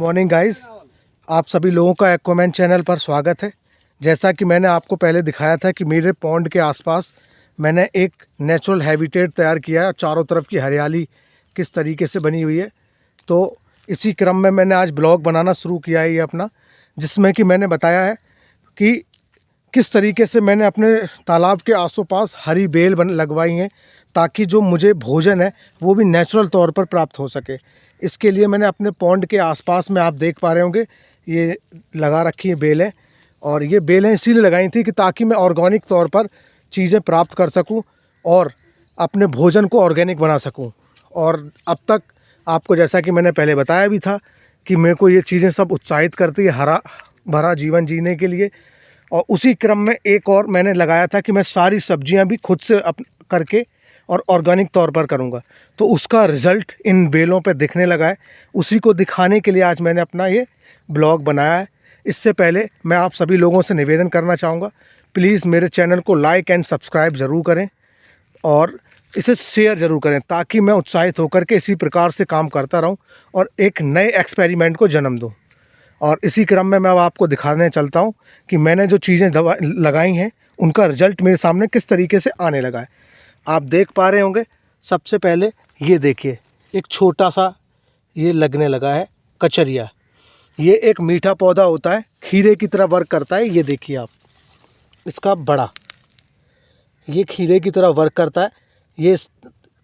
Morning guys, आप सभी लोगों का एक्वामैन चैनल पर स्वागत है। जैसा कि मैंने आपको पहले दिखाया था कि मेरे पॉन्ड के आसपास मैंने एक नेचुरल हैबिटेट तैयार किया है, चारों तरफ की हरियाली किस तरीके से बनी हुई है। तो इसी क्रम में मैंने आज ब्लॉग बनाना शुरू किया है ये अपना, जिसमें कि मैंने बताया है कि किस तरीके से मैंने अपने तालाब के आसोपास हरी बेल लगवाई हैं, ताकि जो मुझे भोजन है वो भी नेचुरल तौर पर प्राप्त हो सके। इसके लिए मैंने अपने पॉन्ड के आसपास में, आप देख पा रहे होंगे, ये लगा रखी है बेलें। और ये बेलें इसीलिए लगाई थी कि ताकि मैं ऑर्गेनिक तौर पर चीज़ें प्राप्त कर सकूं और अपने भोजन को ऑर्गेनिक बना सकूं। और अब तक आपको, जैसा कि मैंने पहले बताया भी था, कि मेरे को ये चीज़ें सब उत्साहित करती है हरा भरा जीवन जीने के लिए। और उसी क्रम में एक और मैंने लगाया था कि मैं सारी सब्जियां भी खुद से करके और ऑर्गेनिक तौर पर करूंगा। तो उसका रिज़ल्ट इन बेलों पे दिखने लगा है। उसी को दिखाने के लिए आज मैंने अपना ये ब्लॉग बनाया है। इससे पहले मैं आप सभी लोगों से निवेदन करना चाहूँगा, प्लीज़ मेरे चैनल को लाइक एंड सब्सक्राइब ज़रूर करें और इसे शेयर ज़रूर करें, ताकि मैं उत्साहित होकर के इसी प्रकार से काम करता रहूं और एक नए एक्सपेरिमेंट को जन्म दूं। और इसी क्रम में मैं अब आपको दिखाने चलता हूं कि मैंने जो चीज़ें लगाई हैं उनका रिज़ल्ट मेरे सामने किस तरीके से आने लगा है। आप देख पा रहे होंगे, सबसे पहले ये देखिए, एक छोटा सा ये लगने लगा है कचरिया। ये एक मीठा पौधा होता है, खीरे की तरह वर्क करता है। ये देखिए आप, इसका बड़ा, ये खीरे की तरह वर्क करता है। ये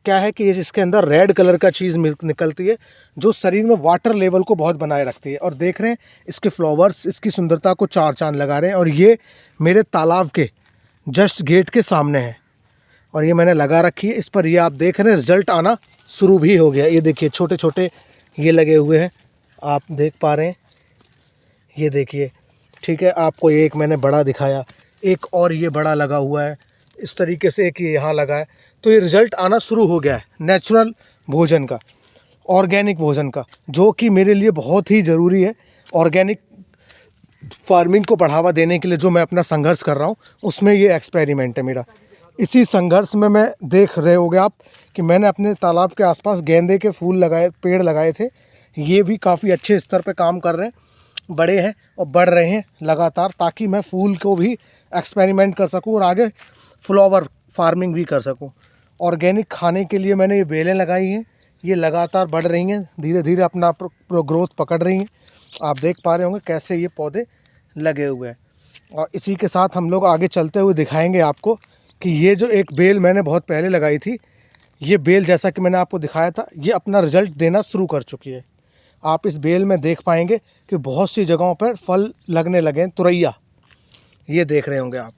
क्या है कि ये इसके अंदर रेड कलर का चीज़ निकलती है, जो शरीर में वाटर लेवल को बहुत बनाए रखती है। और देख रहे हैं इसके फ्लावर्स इसकी सुंदरता को चार चांद लगा रहे हैं। और ये मेरे तालाब के जस्ट गेट के सामने है और ये मैंने लगा रखी है। इस पर ये आप देख रहे हैं रिज़ल्ट आना शुरू भी हो गया। ये देखिए छोटे छोटे ये लगे हुए हैं, आप देख पा रहे हैं। ये देखिए, ठीक है, आपको एक मैंने बड़ा दिखाया, एक और ये बड़ा लगा हुआ है, इस तरीके से एक ये यहाँ लगा है। तो ये रिज़ल्ट आना शुरू हो गया है नेचुरल भोजन का, ऑर्गेनिक भोजन का, जो कि मेरे लिए बहुत ही ज़रूरी है। ऑर्गेनिक फार्मिंग को बढ़ावा देने के लिए जो मैं अपना संघर्ष कर रहा हूँ, उसमें ये एक्सपेरिमेंट है मेरा। इसी संघर्ष में मैं देख रहे होंगे आप कि मैंने अपने तालाब के आसपास गेंदे के फूल लगाए, पेड़ लगाए थे। ये भी काफ़ी अच्छे स्तर पे काम कर रहे हैं, बड़े हैं और बढ़ रहे हैं लगातार, ताकि मैं फूल को भी एक्सपेरिमेंट कर सकूं और आगे फ्लावर फार्मिंग भी कर सकूं। ऑर्गेनिक खाने के लिए मैंने ये बेलें लगाई हैं, ये लगातार बढ़ रही हैं, धीरे धीरे अपना ग्रोथ पकड़ रही हैं। आप देख पा रहे होंगे कैसे ये पौधे लगे हुए हैं। और इसी के साथ हम लोग आगे चलते हुए दिखाएंगे आपको कि ये जो एक बेल मैंने बहुत पहले लगाई थी, ये बेल, जैसा कि मैंने आपको दिखाया था, ये अपना रिज़ल्ट देना शुरू कर चुकी है। आप इस बेल में देख पाएंगे कि बहुत सी जगहों पर फल लगने लगे हैं। तुरैया, ये देख रहे होंगे आप,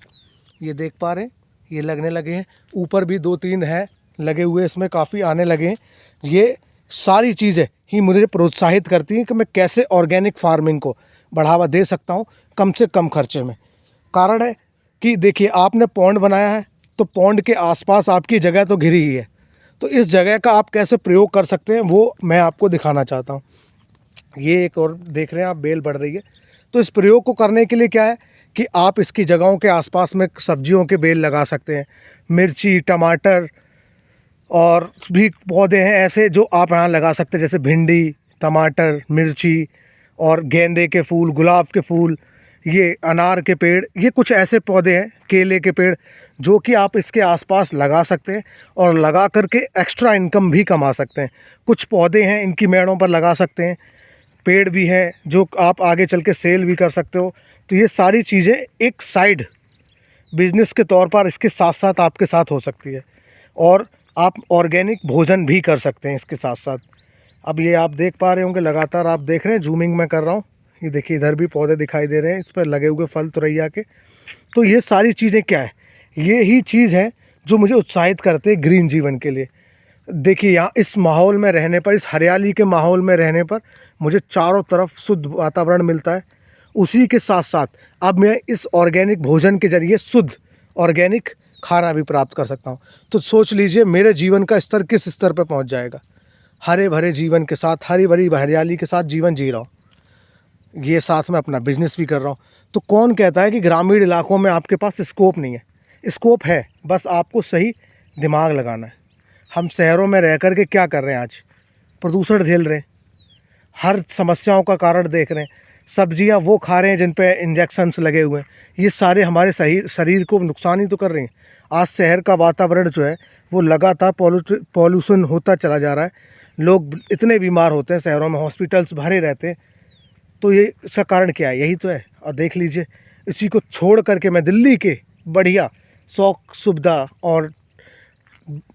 ये देख पा रहे हैं, ये लगने लगे हैं। ऊपर भी 2-3 हैं लगे हुए, इसमें काफ़ी आने लगे हैं। ये सारी चीज़ें ही मुझे प्रोत्साहित करती हैं कि मैं कैसे ऑर्गेनिक फार्मिंग को बढ़ावा दे सकता हूँ कम से कम खर्चे में। कारण है कि देखिए, आपने पॉन्ड बनाया है तो पॉन्ड के आसपास आपकी जगह तो घिरी ही है, तो इस जगह का आप कैसे प्रयोग कर सकते हैं वो मैं आपको दिखाना चाहता हूँ। ये एक और देख रहे हैं आप, बेल बढ़ रही है। तो इस प्रयोग को करने के लिए क्या है कि आप इसकी जगहों के आसपास में सब्जियों के बेल लगा सकते हैं। मिर्ची, टमाटर और भी पौधे हैं ऐसे जो आप यहाँ लगा सकते हैं, जैसे भिंडी, टमाटर, मिर्ची और गेंदे के फूल, गुलाब के फूल, ये अनार के पेड़, ये कुछ ऐसे पौधे हैं, केले के पेड़, जो कि आप इसके आसपास लगा सकते हैं और लगा करके एक्स्ट्रा इनकम भी कमा सकते हैं। कुछ पौधे हैं इनकी मेड़ों पर लगा सकते हैं, पेड़ भी हैं जो आप आगे चल के सेल भी कर सकते हो। तो ये सारी चीज़ें एक साइड बिजनेस के तौर पर इसके साथ साथ आपके साथ हो सकती है और आप ऑर्गेनिक भोजन भी कर सकते हैं इसके साथ साथ। अब ये आप देख पा रहे होंगे, लगातार आप देख रहे हैं, जूमिंग मैं कर रहा हूँ। ये देखिए, इधर भी पौधे दिखाई दे रहे हैं, इस पर लगे हुए फल तुरैया के। तो ये सारी चीज़ें क्या है, ये ही चीज़ है जो मुझे उत्साहित करते हैं ग्रीन जीवन के लिए। देखिए, यहाँ इस माहौल में रहने पर, इस हरियाली के माहौल में रहने पर मुझे चारों तरफ शुद्ध वातावरण मिलता है। उसी के साथ साथ अब मैं इस ऑर्गेनिक भोजन के ज़रिए शुद्ध ऑर्गेनिक खाना भी प्राप्त कर सकता हूँ। तो सोच लीजिए मेरे जीवन का स्तर किस स्तर पर पहुँच जाएगा। हरे भरे जीवन के साथ, हरी भरी हरियाली के साथ जीवन जी रहा हूँ, ये साथ में अपना बिजनेस भी कर रहा हूँ। तो कौन कहता है कि ग्रामीण इलाकों में आपके पास स्कोप नहीं है? स्कोप है, बस आपको सही दिमाग लगाना है। हम शहरों में रह कर के क्या कर रहे हैं आज? प्रदूषण झेल रहे हैं, हर समस्याओं का कारण देख रहे हैं। सब्जियां वो खा रहे हैं जिन पे इंजेक्शन्स लगे हुए हैं। ये सारे हमारे सही शरीर को नुकसान ही तो कर रहे हैं। आज शहर का वातावरण जो है वो लगातार पॉल्यूशन होता चला जा रहा है। लोग इतने बीमार होते हैं, शहरों में हॉस्पिटल्स भरे रहते हैं। तो ये इसका कारण क्या है? यही तो है। और देख लीजिए, इसी को छोड़ करके मैं दिल्ली के बढ़िया शौक सुविधा और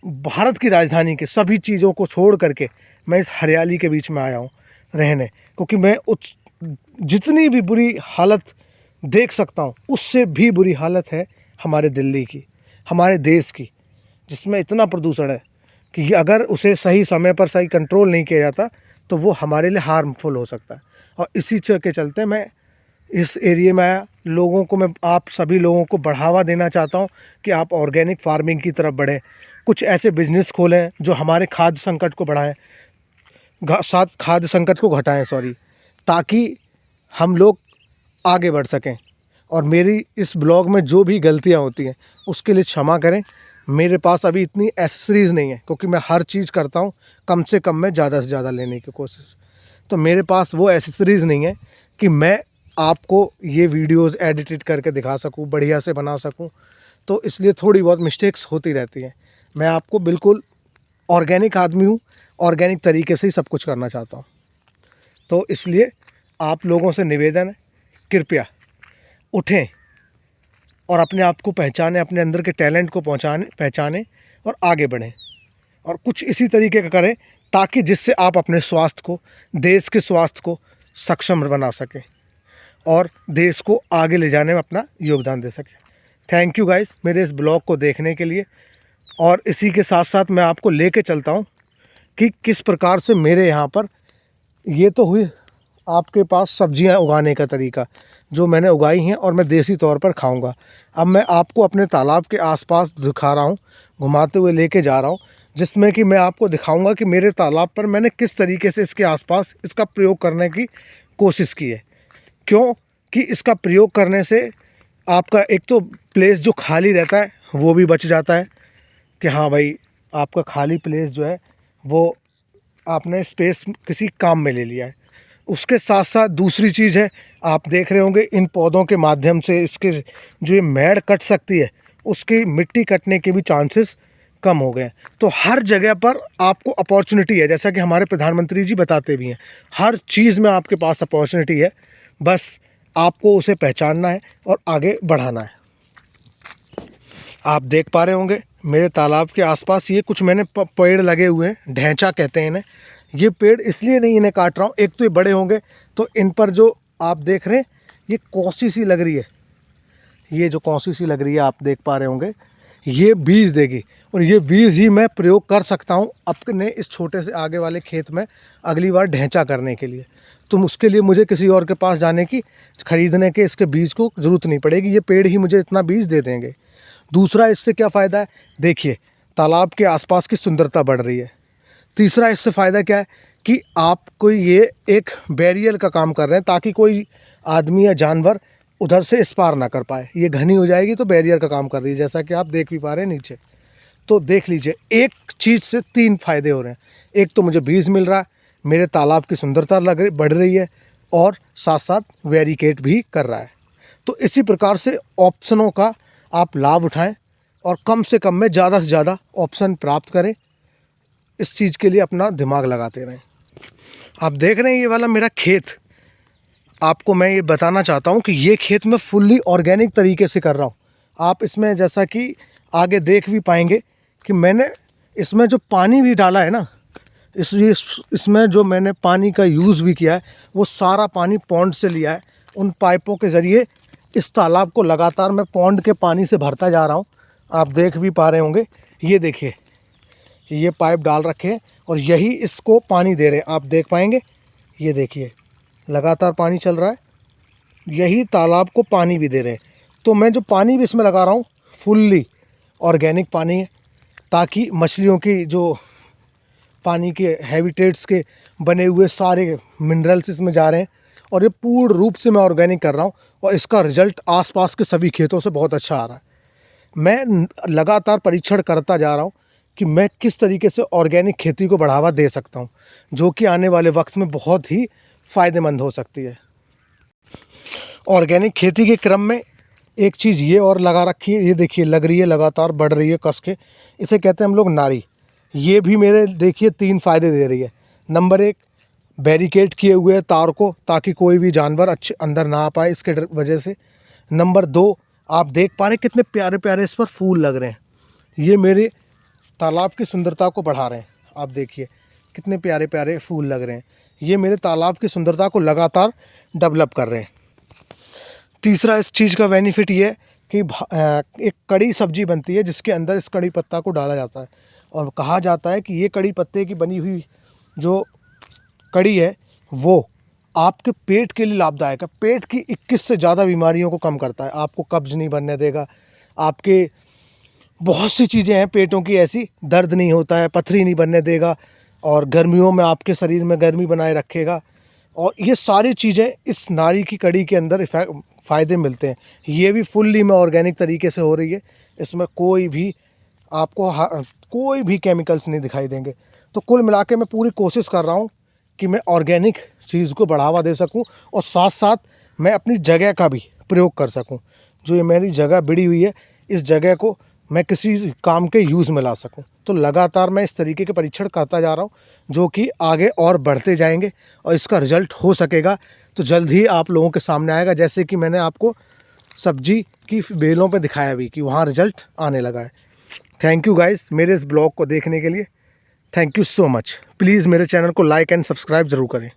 भारत की राजधानी के सभी चीज़ों को छोड़ करके मैं इस हरियाली के बीच में आया हूँ रहने, क्योंकि मैं उस जितनी भी बुरी हालत देख सकता हूँ उससे भी बुरी हालत है हमारे दिल्ली की, हमारे देश की, जिसमें इतना प्रदूषण है कि अगर उसे सही समय पर सही कंट्रोल नहीं किया जाता तो वो हमारे लिए हार्मफुल हो सकता है। और इसी के चलते मैं इस एरिया में आया। लोगों को मैं आप सभी लोगों को बढ़ावा देना चाहता हूँ कि आप ऑर्गेनिक फार्मिंग की तरफ बढ़ें, कुछ ऐसे बिजनेस खोलें जो हमारे खाद्य संकट को बढ़ाएं, साथ खाद्य संकट को घटाएं ताकि हम लोग आगे बढ़ सकें। और मेरी इस ब्लॉग में जो भी गलतियाँ होती हैं उसके लिए क्षमा करें। मेरे पास अभी इतनी एसेसरीज़ नहीं है, क्योंकि मैं हर चीज़ करता हूँ कम से कम में ज़्यादा से ज़्यादा लेने की कोशिश। तो मेरे पास वो एसेसरीज़ नहीं है कि मैं आपको ये वीडियोज़ एडिटेड करके दिखा सकूँ, बढ़िया से बना सकूँ। तो इसलिए थोड़ी बहुत मिस्टेक्स होती रहती हैं। मैं आपको बिल्कुल ऑर्गेनिक आदमी हूँ, ऑर्गेनिक तरीके से ही सब कुछ करना चाहता हूँ। तो इसलिए आप लोगों से निवेदन है, कृपया उठें और अपने आप को पहचानें, अपने अंदर के टैलेंट को पहचानें और आगे बढ़ें। और कुछ इसी तरीके का करें ताकि जिससे आप अपने स्वास्थ्य को, देश के स्वास्थ्य को सक्षम बना सकें और देश को आगे ले जाने में अपना योगदान दे सकें। थैंक यू गाइस मेरे इस ब्लॉग को देखने के लिए। और इसी के साथ साथ मैं आपको लेके चलता हूँ कि किस प्रकार से मेरे यहाँ पर, ये तो हुई आपके पास सब्जियां उगाने का तरीका जो मैंने उगाई हैं और मैं देसी तौर पर खाऊंगा। अब मैं आपको अपने तालाब के आसपास दिखा रहा हूँ, घुमाते हुए लेके जा रहा हूँ, जिसमें कि मैं आपको दिखाऊंगा कि मेरे तालाब पर मैंने किस तरीके से इसके आसपास इसका प्रयोग करने की कोशिश की है। क्यों कि इसका प्रयोग करने से आपका एक तो प्लेस जो खाली रहता है वो भी बच जाता है, कि हाँ भाई आपका खाली प्लेस जो है वो आपने स्पेस किसी काम में ले लिया है। उसके साथ साथ दूसरी चीज़ है, आप देख रहे होंगे इन पौधों के माध्यम से इसके जो ये मेड़ कट सकती है उसकी मिट्टी कटने के भी चांसेस कम हो गए। तो हर जगह पर आपको अपॉर्चुनिटी है, जैसा कि हमारे प्रधानमंत्री जी बताते भी हैं, हर चीज़ में आपके पास अपॉर्चुनिटी है, बस आपको उसे पहचानना है और आगे बढ़ाना है। आप देख पा रहे होंगे मेरे तालाब के आसपास ये कुछ मैंने पेड़ लगे हुए हैं, ढैंचा कहते हैं इन्हें। ये पेड़ इसलिए नहीं इन्हें काट रहा हूँ, एक तो ये बड़े होंगे तो इन पर जो आप देख रहे हैं ये कौसी सी लग रही है, ये जो कौसी सी लग रही है आप देख पा रहे होंगे, ये बीज देगी और ये बीज ही मैं प्रयोग कर सकता हूँ अपने इस छोटे से आगे वाले खेत में अगली बार ढैंचा करने के लिए। तो उसके लिए मुझे किसी और के पास जाने की, खरीदने के इसके बीज को ज़रूरत नहीं पड़ेगी, ये पेड़ ही मुझे इतना बीज दे देंगे। दूसरा इससे क्या फ़ायदा है, देखिए तालाब के आसपास की सुंदरता बढ़ रही है। तीसरा इससे फ़ायदा क्या है कि आपको ये एक बैरियर का काम कर रहे हैं ताकि कोई आदमी या जानवर उधर से इस पार ना कर पाए। ये घनी हो जाएगी तो बैरियर का काम कर रही है, जैसा कि आप देख भी पा रहे हैं नीचे। तो देख लीजिए एक चीज़ से तीन फ़ायदे हो रहे हैं, एक तो मुझे बीज मिल रहा है, मेरे तालाब की सुंदरता बढ़ रही है और साथ साथ बैरिकेड भी कर रहा है। तो इसी प्रकार से ऑप्शनों का आप लाभ उठाएं और कम से कम में ज़्यादा से ज़्यादा ऑप्शन प्राप्त करें। इस चीज़ के लिए अपना दिमाग लगाते रहें। आप देख रहे हैं ये वाला मेरा खेत, आपको मैं ये बताना चाहता हूँ कि ये खेत मैं फुल्ली ऑर्गेनिक तरीके से कर रहा हूँ। आप इसमें जैसा कि आगे देख भी पाएंगे कि मैंने इसमें जो पानी भी डाला है ना, इसमें जो मैंने पानी का यूज़ भी किया है वो सारा पानी पॉन्ड से लिया है। उन पाइपों के ज़रिए इस तालाब को लगातार मैं पॉन्ड के पानी से भरता जा रहा हूँ। आप देख भी पा रहे होंगे, ये देखिए ये पाइप डाल रखे हैं और यही इसको पानी दे रहे हैं। आप देख पाएंगे, ये देखिए लगातार पानी चल रहा है, यही तालाब को पानी भी दे रहे हैं। तो मैं जो पानी भी इसमें लगा रहा हूँ फुल्ली ऑर्गेनिक पानी है, ताकि मछलियों की जो पानी के हैबिटेट्स के बने हुए सारे मिनरल्स इसमें जा रहे हैं और ये पूर्ण रूप से मैं ऑर्गेनिक कर रहा हूँ और इसका रिज़ल्ट आसपास के सभी खेतों से बहुत अच्छा आ रहा है। मैं लगातार परीक्षण करता जा रहा हूँ कि मैं किस तरीके से ऑर्गेनिक खेती को बढ़ावा दे सकता हूँ, जो कि आने वाले वक्त में बहुत ही फ़ायदेमंद हो सकती है। ऑर्गेनिक खेती के क्रम में एक चीज़ ये और लगा रखी है, ये देखिए लग रही है, लगातार बढ़ रही है कस के, इसे कहते हैं हम लोग नारी। ये भी मेरे देखिए 3 फ़ायदे दे रही है। नंबर 1, बैरिकेड किए हुए है तार को, ताकि कोई भी जानवर अच्छे अंदर ना आ पाए इसके वजह से। नंबर 2, आप देख पा रहे हैं कितने प्यारे प्यारे इस पर फूल लग रहे हैं। ये मेरे तालाब की सुंदरता को बढ़ा रहे हैं। आप देखिए कितने प्यारे प्यारे फूल लग रहे हैं, ये मेरे तालाब की सुंदरता को लगातार डेवलप कर रहे हैं। तीसरा इस चीज़ का बेनिफिट ये है कि एक कड़ी सब्जी बनती है जिसके अंदर इस कड़ी पत्ता को डाला जाता है, और कहा जाता है कि ये कड़ी पत्ते की बनी हुई जो कड़ी है वो आपके पेट के लिए लाभदायक है। पेट की 21 से ज़्यादा बीमारियों को कम करता है, आपको कब्ज़ नहीं बनने देगा, आपके बहुत सी चीज़ें हैं पेटों की ऐसी, दर्द नहीं होता है, पथरी नहीं बनने देगा, और गर्मियों में आपके शरीर में गर्मी बनाए रखेगा। और ये सारी चीज़ें इस नारी की कड़ी के अंदर फ़ायदे मिलते हैं। ये भी फुल्ली में ऑर्गेनिक तरीके से हो रही है, इसमें कोई भी आपको कोई भी केमिकल्स नहीं दिखाई देंगे। तो कुल मिला के मैं पूरी कोशिश कर रहा हूँ कि मैं ऑर्गेनिक चीज़ को बढ़ावा दे सकूँ, और साथ साथ मैं अपनी जगह का भी प्रयोग कर सकूँ। जो ये मेरी जगह बिड़ी हुई है, इस जगह को मैं किसी काम के यूज़ में ला सकूं। तो लगातार मैं इस तरीके के परीक्षण करता जा रहा हूं, जो कि आगे और बढ़ते जाएंगे, और इसका रिज़ल्ट हो सकेगा तो जल्द ही आप लोगों के सामने आएगा। जैसे कि मैंने आपको सब्जी की बेलों पे दिखाया भी कि वहां रिज़ल्ट आने लगा है। थैंक यू गाइस मेरे इस ब्लॉग को देखने के लिए। Thank you so much. Please मेरे चैनल को लाइक एंड सब्सक्राइब ज़रूर करें।